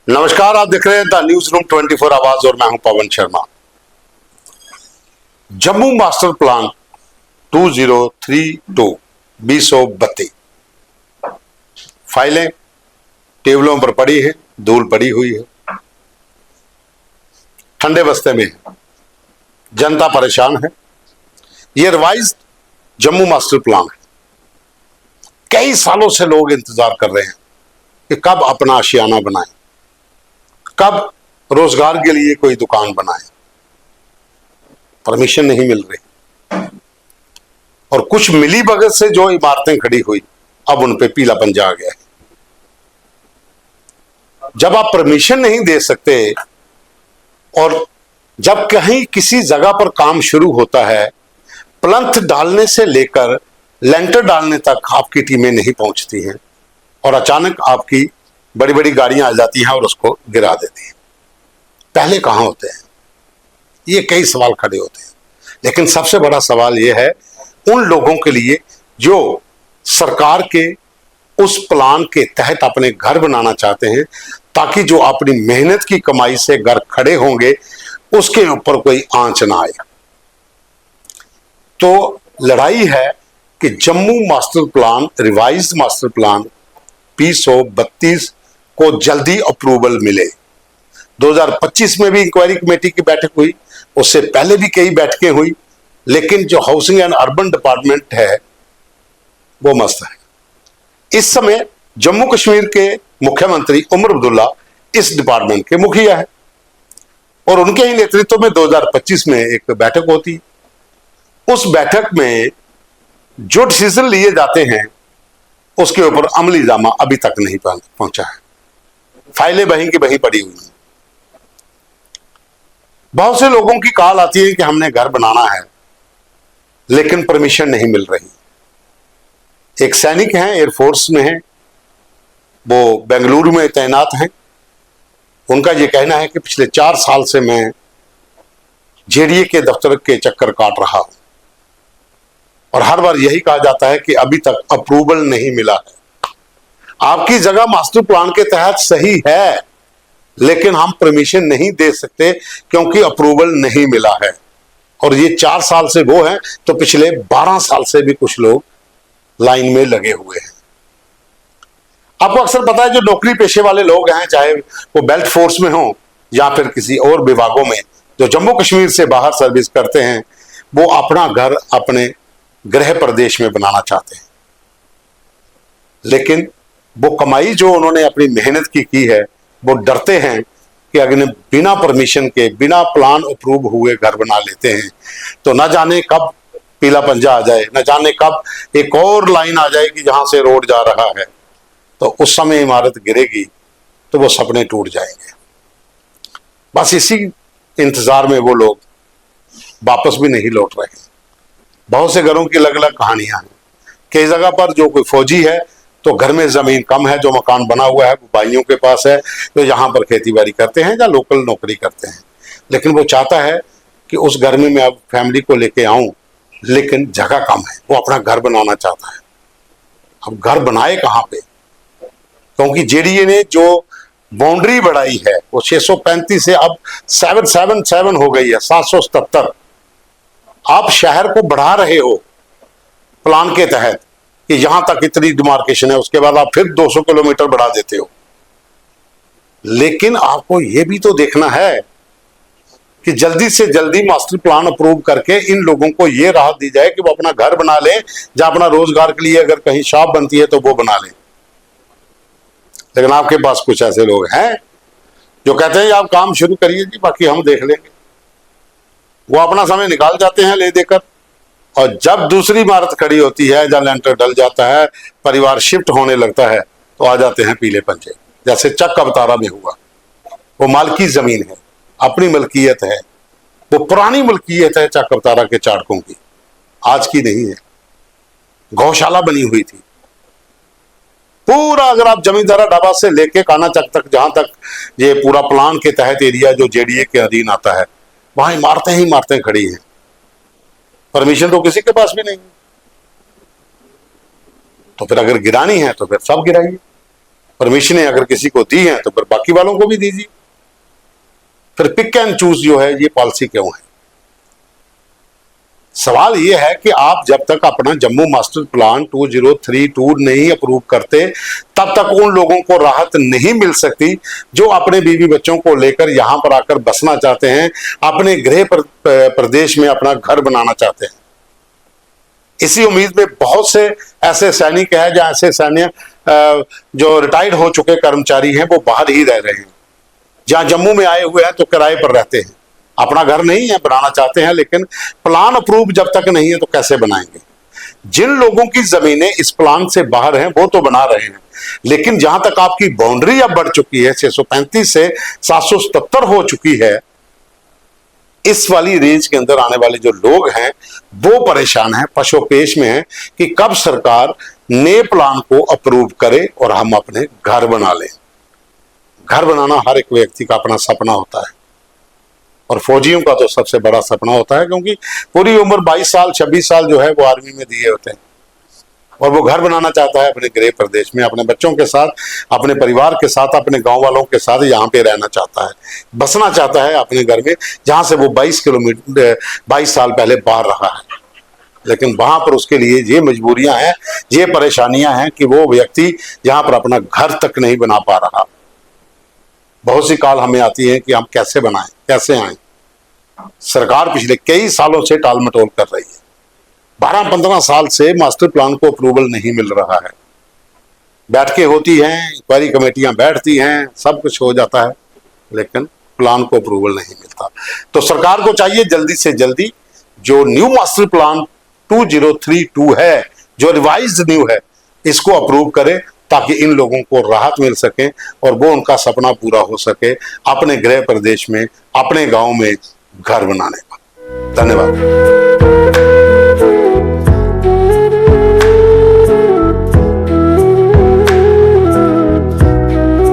नमस्कार, आप देख रहे हैं द न्यूज रूम 24 आवाज और मैं हूं पवन शर्मा। जम्मू मास्टर प्लान 2032 फाइलें टेबलों पर पड़ी है, धूल पड़ी हुई है, ठंडे बस्ते में है, जनता परेशान है। यह रिवाइज्ड जम्मू मास्टर प्लान है। कई सालों से लोग इंतजार कर रहे हैं कि कब अपना आशियाना बनाए, कब रोजगार के लिए कोई दुकान बनाए। परमिशन नहीं मिल रही और कुछ मिली भगत से जो इमारतें खड़ी हुई अब उन पे पीला पंजा आ गया है। जब आप परमिशन नहीं दे सकते और जब कहीं किसी जगह पर काम शुरू होता है, प्लंथ डालने से लेकर लेंटर डालने तक आपकी टीमें नहीं पहुंचती हैं और अचानक आपकी बड़ी बड़ी गाड़ियां आ जाती हैं और उसको गिरा देती हैं। पहले कहां होते हैं? ये कई सवाल खड़े होते हैं, लेकिन सबसे बड़ा सवाल यह है उन लोगों के लिए जो सरकार के उस प्लान के तहत अपने घर बनाना चाहते हैं, ताकि जो अपनी मेहनत की कमाई से घर खड़े होंगे उसके ऊपर कोई आंच ना आए। तो लड़ाई है कि Jammu master plan, revised master plan 2032 को जल्दी अप्रूवल मिले। 2025 में भी इंक्वायरी कमेटी की बैठक हुई, उससे पहले भी कई बैठकें हुई, लेकिन जो हाउसिंग एंड अर्बन डिपार्टमेंट है वो मस्त है। इस समय जम्मू कश्मीर के मुख्यमंत्री उमर अब्दुल्ला इस डिपार्टमेंट के मुखिया है और उनके ही नेतृत्व में 2025 में एक बैठक होती है। उस बैठक में जो डिसीजन लिए जाते हैं उसके ऊपर अमली जामा अभी तक नहीं पहुंचा है। फाइलें वहीं की वहीं पड़ी हुई हैं। बहुत से लोगों की कॉल आती है कि हमने घर बनाना है लेकिन परमिशन नहीं मिल रही। एक सैनिक हैं, एयरफोर्स में हैं, वो बेंगलुरु में तैनात हैं। उनका यह कहना है कि पिछले 4 साल से मैं जेडीए के दफ्तर के चक्कर काट रहा हूं और हर बार यही कहा जाता है कि अभी तक अप्रूवल नहीं मिला है। आपकी जगह मास्टर प्लान के तहत सही है, लेकिन हम परमिशन नहीं दे सकते क्योंकि अप्रूवल नहीं मिला है। और ये 4 साल से वो है, तो पिछले 12 साल से भी कुछ लोग लाइन में लगे हुए हैं। आपको अक्सर पता है जो नौकरी पेशे वाले लोग हैं, चाहे वो बेल्ट फोर्स में हो या फिर किसी और विभागों में, जो जम्मू कश्मीर से बाहर सर्विस करते हैं, वो अपना घर अपने गृह प्रदेश में बनाना चाहते हैं। लेकिन वो कमाई जो उन्होंने अपनी मेहनत की है, वो डरते हैं कि अगर बिना परमिशन के, बिना प्लान अप्रूव हुए घर बना लेते हैं तो न जाने कब पीला पंजा आ जाए, न जाने कब एक और लाइन आ जाएगी जहां से रोड जा रहा है, तो उस समय इमारत गिरेगी तो वो सपने टूट जाएंगे। बस इसी इंतजार में वो लोग वापस भी नहीं लौट रहे। बहुत से घरों की अलग अलग कहानियां हैं। कई जगह पर जो कोई फौजी है तो घर में जमीन कम है, जो मकान बना हुआ है वो भाइयों के पास है, तो यहाँ पर खेती बाड़ी करते हैं या लोकल नौकरी करते हैं। लेकिन वो चाहता है कि उस घर में मैं अब फैमिली को लेके आऊं, लेकिन जगह कम है, वो अपना घर बनाना चाहता है। अब घर बनाए कहाँ पे? क्योंकि जेडीए ने जो बाउंड्री बढ़ाई है वो 635 से अब 777 हो गई है, 777। आप शहर को बढ़ा रहे हो प्लान के तहत कि यहां तक इतनी डिमार्केशन है, उसके बाद आप फिर 200 किलोमीटर बढ़ा देते हो। लेकिन आपको यह भी तो देखना है कि जल्दी से जल्दी मास्टर प्लान अप्रूव करके इन लोगों को यह राहत दी जाए कि वो अपना घर बना लें, या अपना रोजगार के लिए अगर कहीं शॉप बनती है तो वो बना लें। लेकिन आपके पास कुछ ऐसे लोग हैं जो कहते हैं आप काम शुरू करिए जी, बाकी हम देख लेंगे। वो अपना समय निकाल जाते हैं ले देकर, और जब दूसरी इमारत खड़ी होती है, जब लेंटर डल जाता है, परिवार शिफ्ट होने लगता है, तो आ जाते हैं पीले पंजे। जैसे चक अवतारा में हुआ। वो मालकी जमीन है, अपनी मलकियत है, वो पुरानी मलकियत है चक अवतारा के चाड़कों की, आज की नहीं है। गौशाला बनी हुई थी पूरा। अगर आप जमींदारा ढाबा से लेके काना चक तक, जहां तक ये पूरा प्लान के तहत एरिया जो जेडीए के अधीन आता है, वहां इमारतें ही इमारतें खड़ी हैं। परमिशन तो किसी के पास भी नहीं। तो फिर अगर गिरानी है तो फिर सब गिराइए। परमिशनें अगर किसी को दी हैं तो फिर बाकी वालों को भी दीजिए। फिर पिक एंड चूज जो है ये पॉलिसी क्यों है? सवाल ये है कि आप जब तक अपना जम्मू मास्टर प्लान 2032 नहीं अप्रूव करते तब तक उन लोगों को राहत नहीं मिल सकती जो अपने बीवी बच्चों को लेकर यहां पर आकर बसना चाहते हैं, अपने गृह प्रदेश में अपना घर बनाना चाहते हैं। इसी उम्मीद में बहुत से ऐसे सैनिक हैं या ऐसे सैन्य जो रिटायर्ड हो चुके कर्मचारी हैं वो बाहर ही रह रहे हैं। जहां जम्मू में आए हुए हैं तो किराए पर रहते हैं, अपना घर नहीं है, बनाना चाहते हैं, लेकिन प्लान अप्रूव जब तक नहीं है तो कैसे बनाएंगे? जिन लोगों की जमीनें इस प्लान से बाहर हैं वो तो बना रहे हैं, लेकिन जहां तक आपकी बाउंड्री अब बढ़ चुकी है, 635 से 777 हो चुकी है, इस वाली रेंज के अंदर आने वाले जो लोग हैं वो परेशान हैं, पशोपेश में हैं कि कब सरकार नए प्लान को अप्रूव करे और हम अपने घर बना लें। घर बनाना हर एक व्यक्ति का अपना सपना होता है और फौजियों का तो सबसे बड़ा सपना होता है, क्योंकि पूरी उम्र 22 साल 26 साल जो है वो आर्मी में दिए होते हैं और वो घर बनाना चाहता है अपने गृह प्रदेश में, अपने बच्चों के साथ, अपने परिवार के साथ, अपने गांव वालों के साथ यहाँ पे रहना चाहता है, बसना चाहता है अपने घर में जहां से वो 22 साल पहले बाहर रहा है। लेकिन वहां पर उसके लिए ये मजबूरियां हैं, ये परेशानियां हैं कि वो व्यक्ति यहाँ पर अपना घर तक नहीं बना पा रहा। बहुत सी कॉल हमें आती है कि हम कैसे बनाएं, कैसे आए। सरकार पिछले कई सालों से टाल मटोल कर रही है, 12-15 साल से मास्टर प्लान को अप्रूवल नहीं मिल रहा है। बैठकें होती हैं, इंक्वायरी कमेटियां बैठती हैं, सब कुछ हो जाता है, लेकिन प्लान को अप्रूवल नहीं मिलता। तो सरकार को चाहिए जल्दी से जल्दी जो न्यू मास्टर प्लान 2032 है, जो रिवाइज्ड न्यू है, इसको अप्रूव करे ताकि इन लोगों को राहत मिल सके और वो उनका सपना पूरा हो सके अपने गृह प्रदेश में, अपने गांव में घर बनाने का। धन्यवाद।